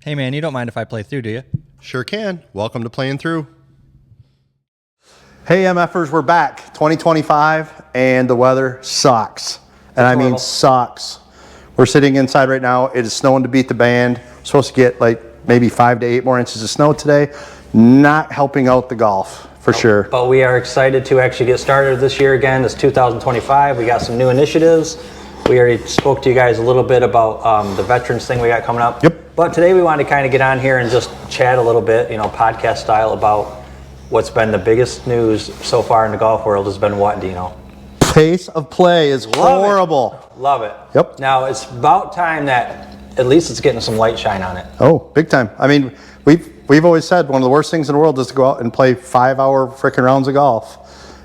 Hey man, you don't mind if I play through, do you? Sure can. Welcome to Playing Through. Hey MF'ers, we're back. 2025 and the weather sucks. And I mean sucks. We're sitting inside right now. It is snowing to beat the band. We're supposed to get like maybe 5 to 8 more inches of snow today. Not helping out the golf for sure. But we are excited to actually get started this year again. It's 2025. We got some new initiatives. We already spoke to you guys a little bit about the veterans thing we got coming up. Yep. But today we wanted to kind of get on here and just chat a little bit, you know, podcast style, about what's been the biggest news so far in the golf world has been what, Dino? Pace of play is horrible. Love it. Yep. Now it's about time that at least it's getting some light shine on it. Oh, big time. I mean, we've always said one of the worst things in the world is to go out and play 5-hour freaking rounds of golf.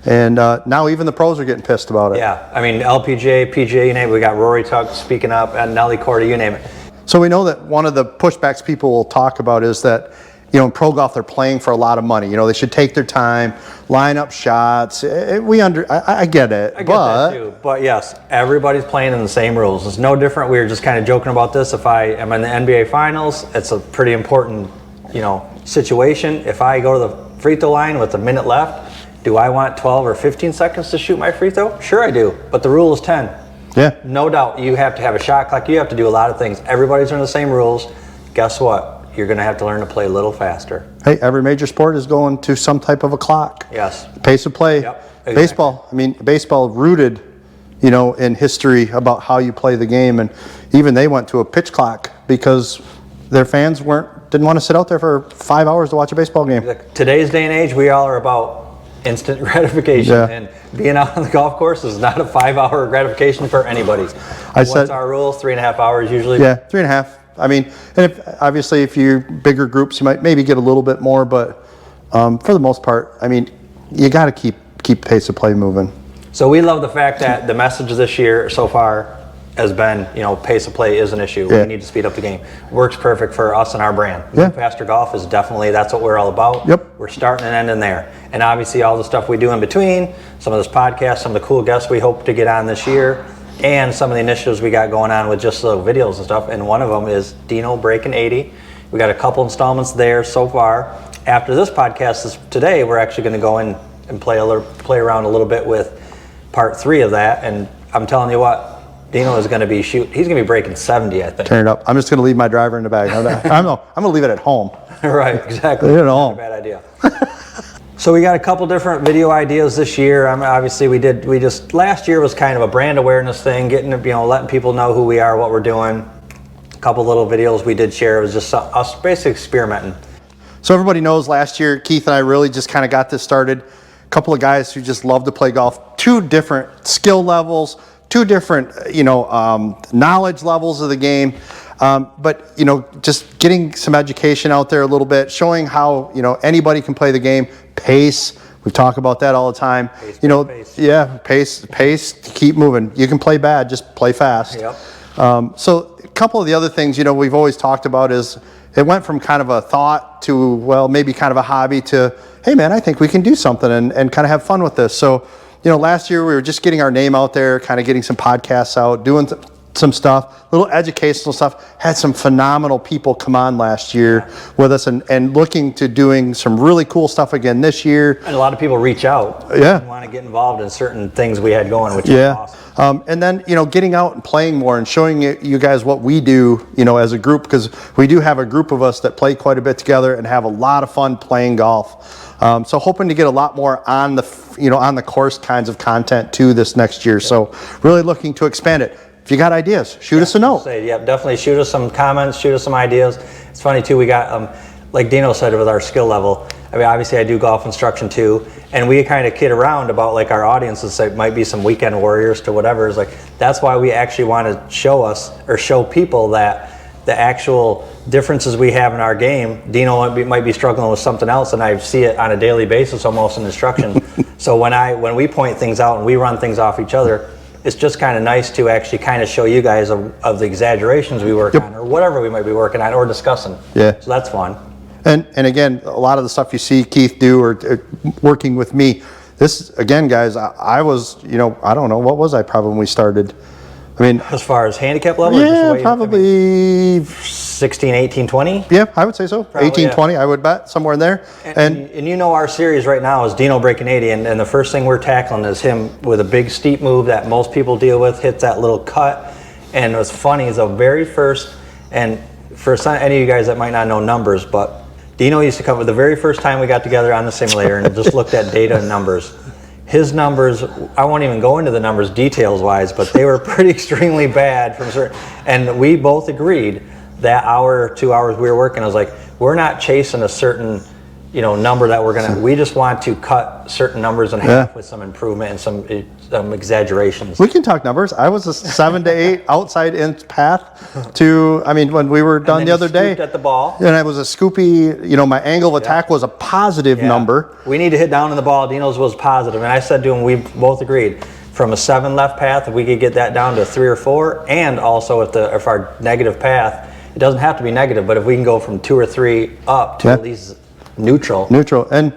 And now even the pros are getting pissed about it. Yeah. I mean, LPGA, PGA, you name it. We got Rory Tuck speaking up, and Nelly Corda, you name it. So we know that one of the pushbacks people will talk about is that, you know, in pro golf they're playing for a lot of money. You know, they should take their time, line up shots. I get it. I get that too. But yes, everybody's playing in the same rules. It's no different. We were just kind of joking about this. If I am in the NBA Finals, it's a pretty important, you know, situation. If I go to the free throw line with a minute left, do I want 12 or 15 seconds to shoot my free throw? Sure I do. But the rule is 10. Yeah. No doubt. You have to have a shot clock. You have to do a lot of things. Everybody's in the same rules. Guess what? You're going to have to learn to play a little faster. Hey, every major sport is going to some type of a clock. Yes. Pace of play. Yep, exactly. Baseball. I mean, baseball rooted, you know, in history about how you play the game, and even they went to a pitch clock because their fans didn't want to sit out there for 5 hours to watch a baseball game. Today's day and age, we all are about instant gratification, and being out on the golf course is not a 5-hour gratification for anybody. What's our rule? 3.5 hours usually? Yeah, 3.5. I mean, and obviously if you're bigger groups, you might maybe get a little bit more, but for the most part, I mean, you got to keep pace of play moving. So we love the fact that the message this year so far has been, you know, pace of play is an issue. Yeah. We need to speed up the game. Works perfect for us and our brand. Yeah. Faster golf is definitely, that's what we're all about. Yep. We're starting and ending there. And obviously all the stuff we do in between, some of this podcast, some of the cool guests we hope to get on this year, and some of the initiatives we got going on with just little videos and stuff. And one of them is Dino Breaking 80. We got a couple installments there so far. After this podcast today, we're actually going to go in and play around a little bit with part 3 of that. And I'm telling you what, Dino is going to be he's going to be breaking 70, I think. Turn it up. I'm just going to leave my driver in the bag. I'm going to leave it at home. Right, exactly. Leave it at home. Not a bad idea. So we got a couple different video ideas this year. I mean, obviously last year was kind of a brand awareness thing, letting people know who we are, what we're doing. A couple little videos we did share. It was just us basically experimenting. So everybody knows last year, Keith and I really just kind of got this started. A couple of guys who just love to play golf, 2 different skill levels, 2 different, knowledge levels of the game. But, just getting some education out there a little bit, showing how, anybody can play the game. Pace, we talk about that all the time. Pace. Yeah, pace, keep moving. You can play bad, just play fast. Yep. So a couple of the other things, we've always talked about is it went from kind of a thought to, well, maybe kind of a hobby to, hey man, I think we can do something and kind of have fun with this. So, last year we were just getting our name out there, kind of getting some podcasts out, doing some stuff, little educational stuff. Had some phenomenal people come on last year with us and looking to doing some really cool stuff again this year. And a lot of people reach out and want to get involved in certain things we had going, which is awesome. And then, getting out and playing more and showing you guys what we do, as a group, because we do have a group of us that play quite a bit together and have a lot of fun playing golf. So hoping to get a lot more on the course kinds of content too this next year. So really looking to expand it. If you got ideas, shoot us a note. Definitely shoot us some comments, shoot us some ideas. It's funny too, we got, like Dino said, with our skill level, I mean, obviously I do golf instruction too, and we kind of kid around about like our audiences, it might be some weekend warriors to whatever. It's like, that's why we actually want to show people that the actual differences we have in our game. Dino might be struggling with something else, and I see it on a daily basis almost in instruction. So when we point things out and we run things off each other, it's just kind of nice to actually kind of show you guys of the exaggerations we work on, or whatever we might be working on or discussing. Yeah. So that's fun. And again, a lot of the stuff you see Keith do or working with me, this, again, guys, I was, I don't know, what was I probably when we started? I mean, As far as handicap level? Or just yeah, weight? probably. 16, 18, 20? Yeah, I would say so. Probably, 18, yeah. 20, I would bet, somewhere in there. And you know our series right now is Dino breaking 80, and the first thing we're tackling is him with a big steep move that most people deal with, hits that little cut. And what's funny is the very first, and for any of you guys that might not know numbers, but Dino used to come with the very first time we got together on the simulator and just looked at data and numbers. His numbers, I won't even go into the numbers details wise, but they were pretty extremely bad from certain, and we both agreed that hour, 2 hours we were working, I was like, we're not chasing a certain, number that we're gonna, we just want to cut certain numbers in half with some improvement and some exaggerations. We can talk numbers. I was a 7 to 8 outside in path to, when we were done the other day. At the ball. And I was a scoopy, my angle of attack was a positive number. We need to hit down on the ball. Dino's was positive. And I said to him, we both agreed, from a 7 left path, if we could get that down to 3 or 4, and also if our negative path, it doesn't have to be negative, but if we can go from 2 or 3 up to at least neutral. And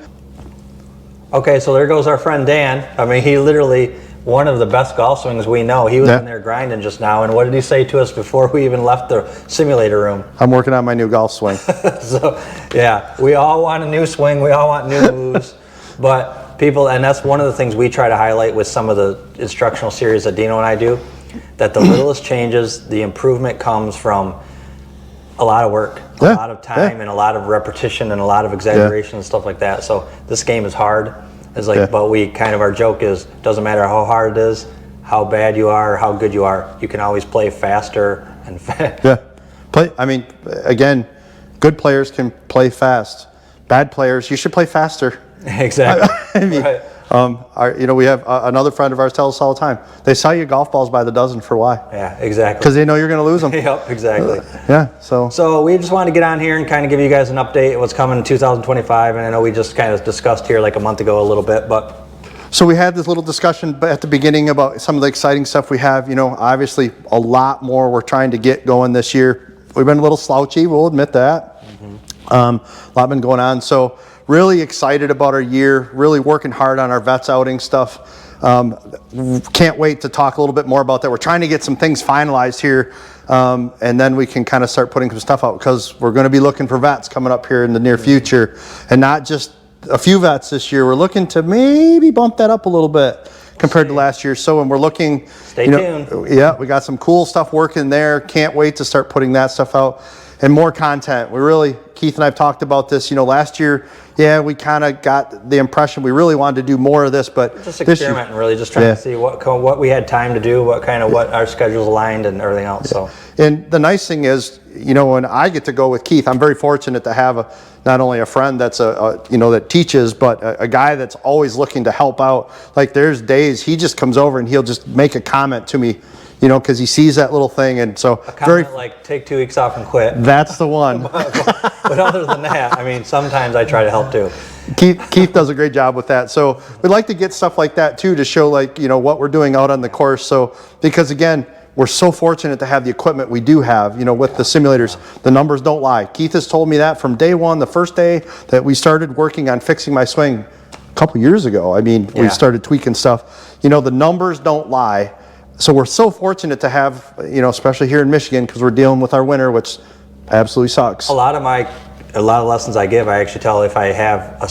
okay, so there goes our friend Dan. He literally, one of the best golf swings we know. He was in there grinding just now, and what did he say to us before we even left the simulator room? I'm working on my new golf swing. So, yeah, we all want a new swing. We all want new moves. But people, and that's one of the things we try to highlight with some of the instructional series that Dino and I do, that the littlest changes, the improvement comes from a lot of work, a lot of time, and a lot of repetition, and a lot of exaggeration and stuff like that. So this game is hard. It's like, but we kind of, our joke is, doesn't matter how hard it is, how bad you are, how good you are, you can always play faster and again, good players can play fast. Bad players, you should play faster. Exactly. Right. We have another friend of ours tells us all the time, they sell you golf balls by the dozen for why? Yeah, exactly. Because they know you're going to lose them. Yep, exactly. So we just wanted to get on here and kind of give you guys an update of what's coming in 2025. And I know we just kind of discussed here like a month ago a little bit, but. So we had this little discussion at the beginning about some of the exciting stuff we have. Obviously a lot more we're trying to get going this year. We've been a little slouchy, we'll admit that. A lot been going on. So really excited about our year, really working hard on our vets outing stuff. Can't wait to talk a little bit more about that. We're trying to get some things finalized here, and then we can kind of start putting some stuff out, because we're going to be looking for vets coming up here in the near future, and not just a few vets this year. We're looking to maybe bump that up a little bit compared to last year. So, and we're looking, stay tuned. Yeah, we got some cool stuff working there. Can't wait to start putting that stuff out. And more content. Keith and I have talked about this. Last year, we kind of got the impression we really wanted to do more of this, but just experimenting, really, just trying to see what we had time to do, what our schedules aligned, and everything else. So, and the nice thing is, when I get to go with Keith, I'm very fortunate to have not only a friend that's that teaches, but a guy that's always looking to help out. Like there's days he just comes over and he'll just make a comment to me, because he sees that little thing, and so a comment like take 2 weeks off and quit. That's the one. But other than that, sometimes I try to help too. Keith does a great job with that. So we'd like to get stuff like that too, to show what we're doing out on the course. So because again, we're so fortunate to have the equipment we do have, with the simulators. The numbers don't lie. Keith has told me that from day one, the first day that we started working on fixing my swing a couple years ago. We started tweaking stuff. The numbers don't lie. So we're so fortunate to have, especially here in Michigan, because we're dealing with our winter, which absolutely sucks. A lot of lessons I give, I actually tell if I have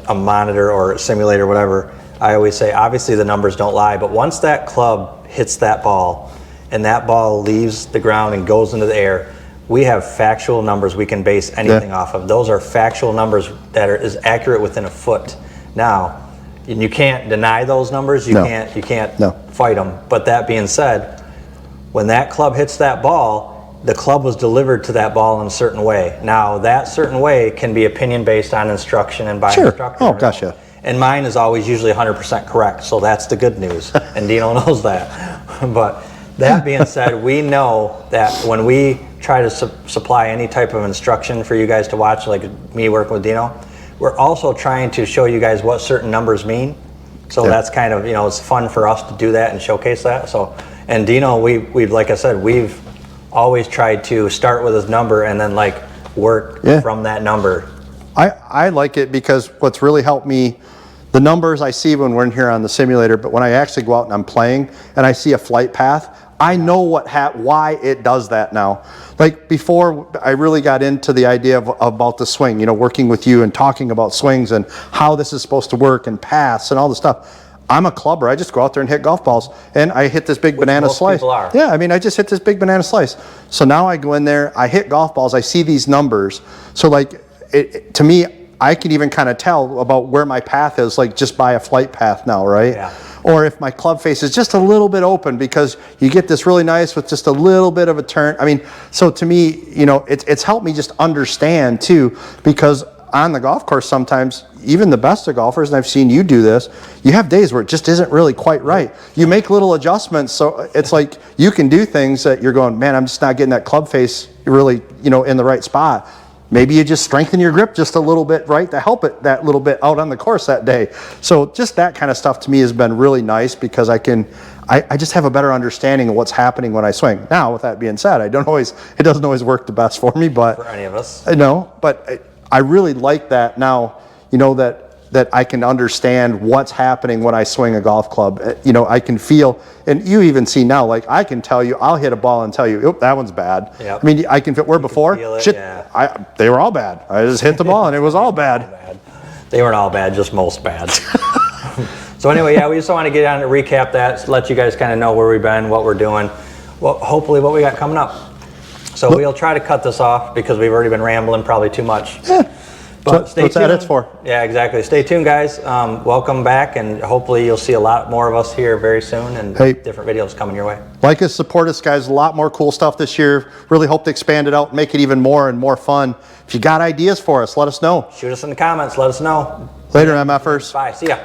a monitor or a simulator, whatever, I always say, obviously the numbers don't lie, but once that club hits that ball and that ball leaves the ground and goes into the air, we have factual numbers we can base anything off of. Those are factual numbers that is accurate within a foot. Now, and you can't deny those numbers. You can't fight them. But that being said, when that club hits that ball, the club was delivered to that ball in a certain way. Now, that certain way can be opinion based on instruction and by instructor. Oh, gosh, yeah. And mine is always usually 100% correct, so that's the good news. And Dino knows that. But that being said, we know that when we try to supply any type of instruction for you guys to watch, like me working with Dino, we're also trying to show you guys what certain numbers mean. So that's kind of, it's fun for us to do that and showcase that. So, and Dino, we like I said, we've always tried to start with his number and then work from that number. I like it because what's really helped me, the numbers I see when we're in here on the simulator, but when I actually go out and I'm playing and I see a flight path, I know why it does that now. Like before I really got into the idea about the swing, you know, working with you and talking about swings and how this is supposed to work and pass and all the stuff. I'm a clubber. I just go out there and hit golf balls, and I hit this big banana most slice. people are. Yeah, I mean, I just hit this big banana slice. So now I go in there, I hit golf balls, I see these numbers. So like, to me, I can even kind of tell about where my path is, like just by a flight path now, right? Yeah. Or if my club face is just a little bit open, because you get this really nice with just a little bit of a turn. I mean, so to me, you know, it's helped me just understand too, because on the golf course sometimes, even the best of golfers, and I've seen you do this, you have days where it just isn't really quite right. You make little adjustments, so it's like you can do things that you're going, man, I'm just not getting that club face really, you know, in the right spot. Maybe you just strengthen your grip just a little bit, right, to help it that little bit out on the course that day. So just that kind of stuff to me has been really nice, because I just have a better understanding of what's happening when I swing. Now, with that being said, it doesn't always work the best for me, but For any of us. I know, but I really like that now, you know, that I can understand what's happening when I swing a golf club. You know, I can feel, and you even see now, like I can tell you, I'll hit a ball and tell you, oh, that one's bad. Yep. I mean, I can, where before, feel it, shit, yeah. they were all bad. I just hit the ball and it was all bad. They weren't all bad, just most bad. So anyway, yeah, we just want to get on to recap that, let you guys kind of know where we've been, what we're doing, well, hopefully what we got coming up. So we'll try to cut this off because we've already been rambling probably too much. Yeah. But stay What's tuned. that it's for? Yeah, exactly. Stay tuned, guys. Welcome back, and hopefully you'll see a lot more of us here very soon, and different videos coming your way. Like us, support us, guys. A lot more cool stuff this year. Really hope to expand it out and make it even more and more fun. If you got ideas for us, let us know. Shoot us in the comments. Let us know. Later, MF'ers. Bye. See ya.